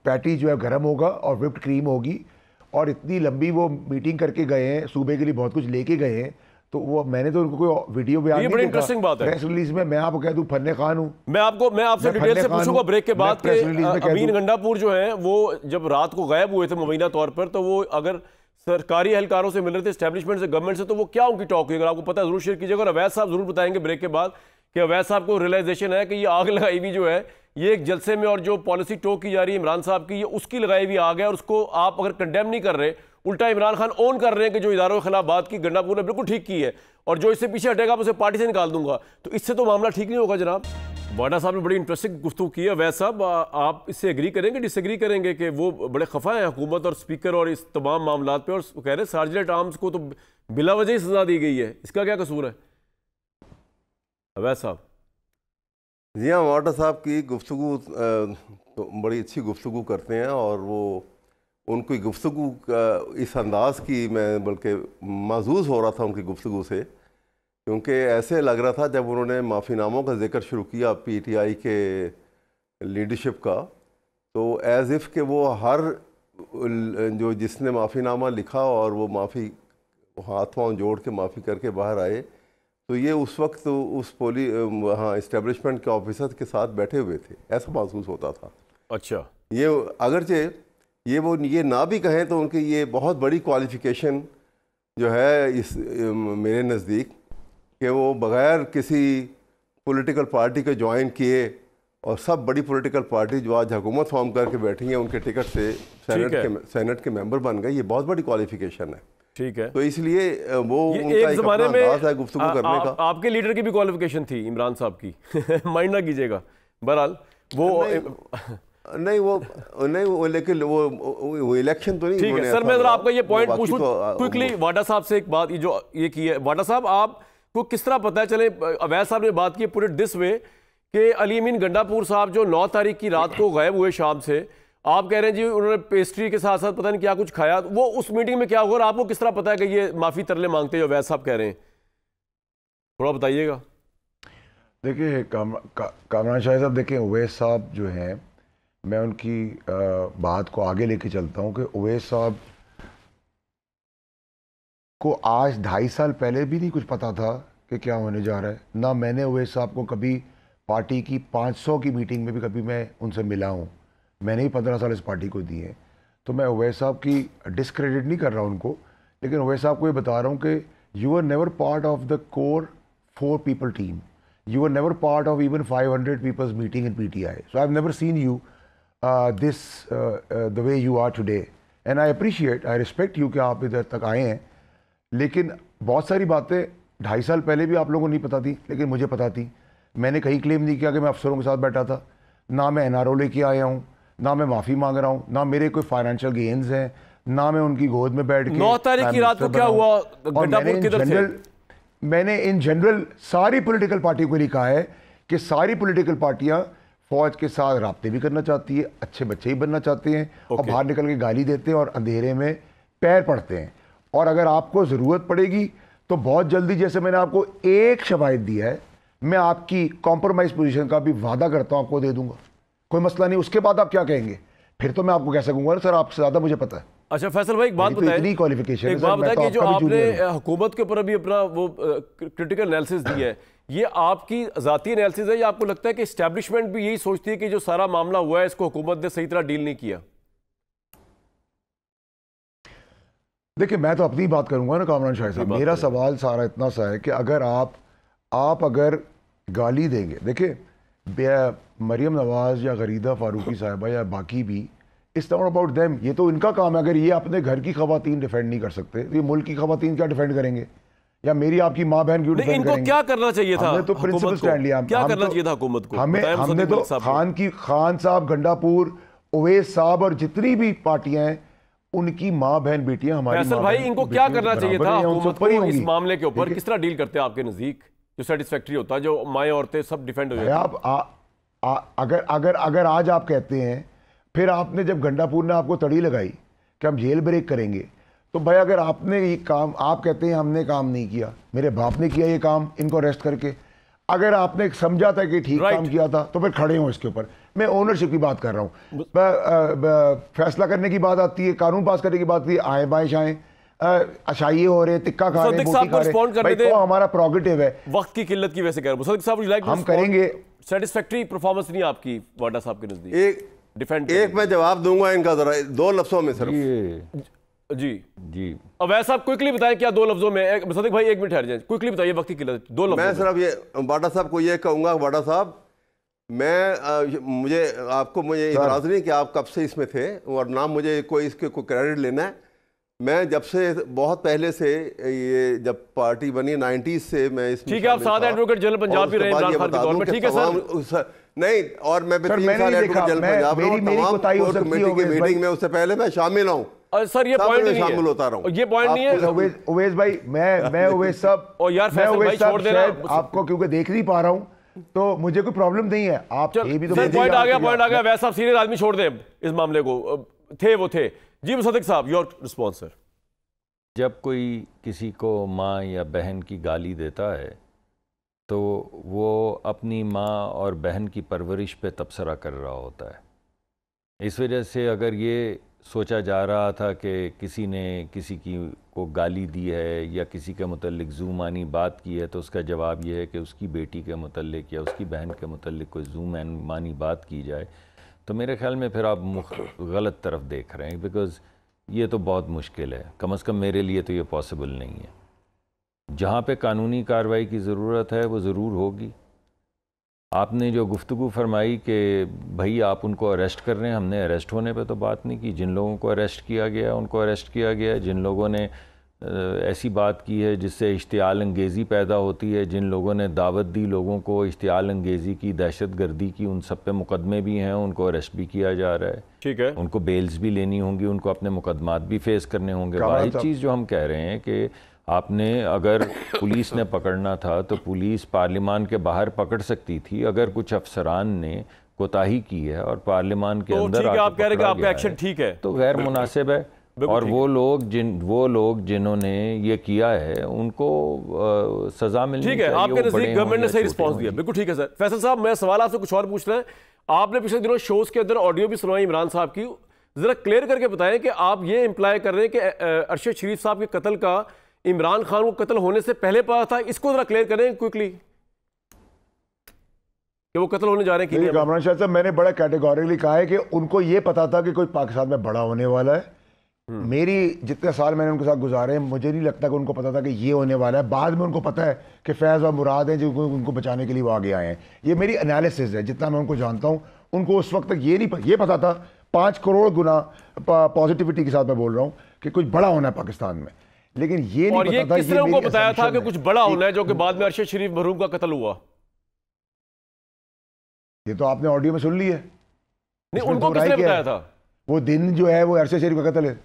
पैटी जो है गर्म होगा और व्हिप्ड क्रीम होगी, और इतनी लंबी वो मीटिंग करके गए हैं, सूबे के लिए बहुत कुछ लेके गए हैं। तो वो मैंने तो उनको कोई वीडियो बयान नहीं देखा, इंटरेस्टिंग बात है। प्रेस रिलीज में मैं आपको कह दूं फन्ने खान हूं। मैं आपसे डिटेल से पूछूंगा ब्रेक के बाद कि अमीन गंडापुर जो है वो जब रात को गायब हुए थे मुबैना तौर पर, तो वो अगर सरकारी एहलकारों से मिल रहे थे, एस्टेब्लिशमेंट से, गवर्नमेंट से, तो वो क्या उनकी टॉक हुई? अगर आपको पता है जरूर शेयर कीजिएगा। और अवैध साहब जरूर बताएंगे ब्रेक के बाद कि अवैध साहब को रियलाइजेशन है कि ये आग लगाई हुई जो है ये एक जलसे में, और जो पॉलिसी टॉक की जा रही है इमरान साहब की, ये उसकी लगाई हुई आग है। और उसको आप अगर कंडेम नहीं कर रहे, उल्टा इमरान खान ओन कर रहे हैं कि जो इदारों के खिलाफ बात की गंडापुर ने बिल्कुल ठीक की है, और जो इससे पीछे हटेगा उसे पार्टी से निकाल दूंगा। तो इससे तो मामला ठीक नहीं होगा जनाब। वाडा साहब ने बड़ी इंटरेस्टिंग गुफ्तगू की है। वैसे साहब आप इससे एग्री करेंगे, डिसएग्री करेंगे कि वो बड़े खफा हैं हुकूमत और स्पीकर और इस तमाम मामला पे, और कह रहे हैं सार्जेंट आर्म्स को तो बिला वजह ही सजा दी गई है, इसका क्या कसूर है अवैध साहब? जी हाँ, वाडा साहब की गुफ्तगू तो बड़ी अच्छी गुफ्तगू करते हैं, और वो उनकी गुफ्तगू इस अंदाज़ की मैं बल्कि महसूस हो रहा था उनकी गुफ्तगू से, क्योंकि ऐसे लग रहा था जब उन्होंने माफ़ीनामों का जिक्र शुरू किया PTI के लीडरशिप का, तो एज़ इफ़ के वो हर जो जिसने माफ़ीनामा लिखा और वो माफ़ी हाथ पाँव जोड़ के माफ़ी करके बाहर आए, तो ये उस वक्त तो उस हाँ इस्टेब्लिशमेंट के ऑफिसर के साथ बैठे हुए थे, ऐसा महसूस होता था। अच्छा, ये अगरचे ये ना भी कहें तो उनकी ये बहुत बड़ी क्वालिफ़िकेशन जो है इस मेरे नज़दीक, कि वो बग़ैर किसी पॉलिटिकल पार्टी के ज्वाइन किए, और सब बड़ी पॉलिटिकल पार्टी जो आज हुकूमत फॉर्म करके बैठी हैं उनके टिकट से सेनेट के मेंबर बन गए, ये बहुत बड़ी क्वालिफ़िकेशन है। ठीक है, तो इसलिए वो एक ज़माने में गुफ्तगू करने का आपके लीडर की भी क्वालिफिकेशन थी इमरान साहब की माइंड ना कीजिएगा। बहरहाल वो लेकिन वो इलेक्शन तो नहीं। ठीक है सर, मैं जरा आपका ये पॉइंट पूछूं क्विकली वाडा साहब से एक बात, ये की है वाडा साहब, आपको किस तरह पता है, चले अवैध साहब ने बात की पुट इट दिस वे कि अली अमीन गंडापुर साहब जो 9 तारीख की रात को गायब हुए शाम से, आप कह रहे हैं जी उन्होंने पेस्ट्री के साथ साथ पता नहीं क्या कुछ खाया, वो उस मीटिंग में क्या हुआ और आपको किस तरह पता है कि ये माफ़ी तरले मांगते हैं जो अवैध साहब कह रहे हैं, थोड़ा बताइएगा। देखिए कामरान शाह साहब, देखिए उवैस साहब जो हैं, मैं उनकी बात को आगे लेके चलता हूं कि उवैस साहब को आज 2.5 साल पहले भी नहीं कुछ पता था कि क्या होने जा रहा है। ना मैंने उवैस साहब को कभी पार्टी की 500 की मीटिंग में भी कभी मैं उनसे मिला हूं, मैंने ही 15 साल इस पार्टी को दिए। तो मैं अवैस साहब की डिस्क्रेडिट नहीं कर रहा उनको, लेकिन अवैस साहब को ये बता रहा हूँ कि you are never part of the core 4 people team, you were never part of even 500 people's meeting in PTI. So I've never seen you the way you are today. And I appreciate, I respect you कि आप इधर तक आए हैं, लेकिन बहुत सारी बातें 2.5 साल पहले भी आप लोगों को नहीं पता थी, लेकिन मुझे पता थी। मैंने कहीं क्लेम नहीं किया कि मैं अफसरों के साथ बैठा था, ना मैं NRO लेके आया हूँ, ना मैं माफ़ी मांग रहा हूँ, ना मेरे कोई फाइनेंशियल गेन्स हैं, ना मैं उनकी गोद में बैठ के 9 तारीख की रात को क्या हुआ? गंडापुर किधर थे? मैंने इन जनरल सारी पॉलिटिकल पार्टियों को लिखा है कि सारी पॉलिटिकल पार्टियां फौज के साथ राब्ते भी करना चाहती है, अच्छे बच्चे ही बनना चाहते हैं, और बाहर निकल के गाली देते हैं और अंधेरे में पैर पड़ते हैं। और अगर आपको ज़रूरत पड़ेगी तो बहुत जल्दी, जैसे मैंने आपको एक शवाहिद दिया है, मैं आपकी कॉम्प्रोमाइज पोजीशन का भी वादा करता हूँ, आपको दे दूंगा, कोई मसला नहीं। उसके बाद आप क्या कहेंगे, फिर तो मैं आपको कह सकूंगा सर आपसे ज़्यादा मुझे पता है। अच्छा फैसल भाई, एक बात बताएं, इतनी क्वालिफिकेशन एक बात बताएं कि जो आपने हुकूमत के ऊपर अभी अपना वो क्रिटिकल एनालिसिस दिया है, ये आपकी ज़ाती एनालिसिस है या आपको लगता है कि एस्टैब्लिशमेंट भी यही सोचती है कि जो सारा मामला हुआ है इसको हुकूमत ने सही तरह डील नहीं किया? देखिए, मैं तो अपनी बात करूंगा ना कामरान शाह साहब, मेरा सवाल सारा इतना सा है कि अगर आप अगर गाली देंगे, देखिए मरियम नवाज या गरीदा फारूकी साहिबा या बाकी भी, इट्स नॉट अबाउट देम, ये तो इनका काम है। अगर ये अपने घर की खवातीन डिफेंड नहीं कर सकते तो ये मुल्क की खवातीन क्या डिफेंड करेंगे, या मेरी आपकी माँ बहन क्यों डिफेंड करेंगे? क्या करना चाहिए था? हमने तो प्रिंसिपल स्टैंड लिया, क्या करना चाहिए था हुकूमत को? हमने तो खान साहब, गंडापुर, ओवैस साहब और जितनी भी पार्टियां हैं उनकी माँ बहन बेटियां हमारी माँ भाई, इनको क्या करना चाहिए था हुकूमत को इस मामले के ऊपर? किस तरह डील करते हैं आपके नजदीक जो सेटिस्फैक्टरी होता है, जो माएँ औरतें सब डिफेंड हो जाए? अगर आज आप कहते हैं, फिर आपने जब गंडापुर ने आपको तड़ी लगाई कि हम जेल ब्रेक करेंगे, तो भाई अगर आपने ये काम, आप कहते हैं हमने काम नहीं किया, मेरे बाप ने किया ये काम इनको अरेस्ट करके, अगर आपने समझा था कि ठीक काम किया था तो फिर खड़े हो इसके ऊपर। मैं ओनरशिप की बात कर रहा हूँ, फैसला करने की बात आती है, कानून पास करने की बात आती है, आए बाएं शाएं अशाइये हो रहे, टिक्का खा रहे, बोटी खा रहे, भाई तो हमारा प्रोगेटिव है। वक्त की किल्लत की वजह से कह रहा हूं, हम करेंगे। सेटिस्फैक्टरी परफॉर्मेंस नहीं आपकी वाडा साहब के नजदीक? एक मैं जवाब दूंगा इनका, जरा 2 लफ्जों में सिर्फ। जी अब वैसा आप क्विकली बताएं, क्या 2 लफ्जों में? सदिक भाई 1 मिनट ठहर जाए, क्विकली बताइए वक्त की किल्लत 2 लफ्जों में। मैं सिर्फ ये वाडा साहब को ये कहूंगा, वाडा साहब मुझे इतराज नहीं कि आप कब से इसमें थे और ना मुझे कोई इसके कोई क्रेडिट लेना है। मैं जब से बहुत पहले से, ये जब पार्टी बनी 90s से मैं इसमें, ठीक है, आप साथ एडवोकेट जनरल पंजाब भी रहे इमरान खान के दौर में, ठीक है सर? नहीं, और मैं 3 साल एडवोकेट जनरल पंजाब रहा हूं, तमाम कोर कमेटी की मीटिंग में उससे पहले मैं शामिल हूं। सर ये पॉइंट नहीं है, शामिल होता रहा हूं, ये पॉइंट नहीं है। उवैस भाई, मैं उवैस साहब, और यार फैसल भाई छोड़ देना, आपको क्योंकि देख नहीं पा रहा हूं तो मुझे कोई प्रॉब्लम नहीं है। आप ये भी तो पॉइंट आ गया वैसा सीनियर आदमी छोड़ दें इस मामले को, थे वो थे। जी मुसद्दिक साहब, योर रिस्पॉन्स सर। जब कोई किसी को माँ या बहन की गाली देता है तो वो अपनी माँ और बहन की परवरिश पे तबसरा कर रहा होता है। इस वजह से अगर ये सोचा जा रहा था कि किसी ने किसी की को गाली दी है या किसी के मुतल्लिक ज़ूमानी बात की है, तो उसका जवाब ये है कि उसकी बेटी के मुतल्लिक या उसकी बहन के मुतल्लिक कोई ज़ूमानी बात की जाए, तो मेरे ख्याल में फिर आप गलत तरफ देख रहे हैं, बिकॉज़ ये तो बहुत मुश्किल है, कम से कम मेरे लिए तो ये पॉसिबल नहीं है। जहाँ पे कानूनी कार्रवाई की ज़रूरत है वो ज़रूर होगी। आपने जो गुफ्तगू फरमाई कि भाई आप उनको अरेस्ट कर रहे हैं, हमने अरेस्ट होने पे तो बात नहीं की। जिन लोगों को अरेस्ट किया गया है उनको अरेस्ट किया गया है। जिन लोगों ने ऐसी बात की है जिससे इश्तियाल अंगेज़ी पैदा होती है, जिन लोगों ने दावत दी लोगों को इश्तियाल अंगेज़ी की, दहशत गर्दी की, उन सब पे मुकदमे भी हैं, उनको अरेस्ट भी किया जा रहा है। ठीक है, उनको बेल्स भी लेनी होंगी, उनको अपने मुकदमात भी फेस करने होंगे। वाहिद चीज़ जो हम कह रहे हैं कि आपने अगर पुलिस ने पकड़ना था तो पुलिस पार्लियामान के बाहर पकड़ सकती थी। अगर कुछ अफसरान ने कोताही की है और पार्लियामान के अंदर आप कह रहे हैं कि आपका एक्शन ठीक है, तो गैर मुनासिब है। और वो लोग जिन्होंने ये किया है उनको सजा मिलनी चाहिए। ठीक है, आपके नजदीक गवर्नमेंट ने सही रिस्पॉन्स दिया, बिल्कुल ठीक है सर। फैसल साहब, मैं सवाल आपसे कुछ और पूछ रहा है। आपने पिछले दिनों शोज के अंदर ऑडियो भी सुनवाई इमरान साहब की, जरा क्लियर करके बताएं कि आप ये इंप्लाई कर रहे हैं कि अरशद शरीफ साहब के कत्ल का इमरान खान को कत्ल होने से पहले पता था, इसको जरा क्लियर करें क्विकली। कि वो कत्ल होने जा रहे हैं कीनिया में? कामरान शाह साहब, मैंने बड़ा कैटेगोरिकली कहा है कि उनको ये पता था कि कोई पाकिस्तान में बड़ा होने वाला है। मेरी जितने साल मैंने उनके साथ गुजारे हैं, मुझे नहीं लगता कि उनको पता था कि ये होने वाला है। बाद में उनको पता है कि फैज़ और मुराद हैं जो उनको बचाने के लिए वो आगे आए हैं। ये मेरी एनालिसिस है, जितना मैं उनको जानता हूँ। उनको उस वक्त तक ये पता था 5 करोड़ गुना पॉजिटिविटी के साथ मैं बोल रहा हूँ कि कुछ बड़ा होना है पाकिस्तान में, लेकिन ये नहीं पता था। किसने उनको बताया था कि कुछ बड़ा होना है, जो कि बाद में अरशद शरीफ मरहूम का कत्ल हुआ? ये तो आपने ऑडियो में सुन ली है। नहीं, उनको किसने बताया था? वो दिन जो है वो अरशद शरीफ का कत्ल है।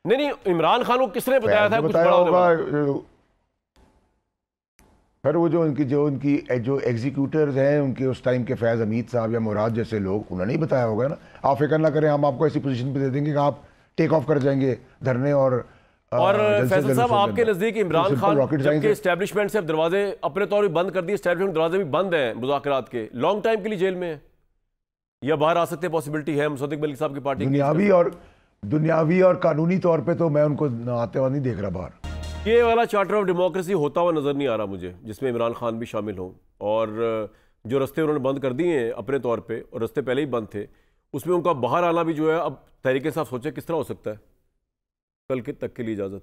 नहीं, इमरान खान को किसने बताया था कुछ बड़ा होगा? फिर वो जो उनकी एग्जीक्यूटर्स हैं उनके उस टाइम के फैज़ हमीद साहब या मुराद जैसे लोग, उन्होंने ही बताया होगा ना। आप फिक्र ना करें, हम आपको ऐसी पोजीशन पे दे देंगे कि आप टेक ऑफ कर जाएंगे धरने। और फैसल साहब, आपके नज़दीक इमरान खान जबकि एस्टैब्लिशमेंट से अब दरवाजे अपने तौर पर बंद कर दिए, एस्टैब्लिशमेंट दरवाजे भी बंद हैं मुज़ाकरात के, लॉन्ग टाइम के लिए जेल में है या बाहर आ सकते हैं? पॉसिबिलिटी है मुसद्दिक मलिक साहब की पार्टी? दुनियावी और कानूनी तौर पे तो मैं उनको आते हुए नहीं देख रहा बाहर। ये वाला चार्टर ऑफ डेमोक्रेसी होता हुआ नज़र नहीं आ रहा मुझे, जिसमें इमरान खान भी शामिल हों। और जो रास्ते उन्होंने बंद कर दिए हैं अपने तौर पे, और रास्ते पहले ही बंद थे, उसमें उनका बाहर आना भी जो है अब तरीके के साथ सोचे किस तरह हो सकता है। कल तक के लिए इजाज़त।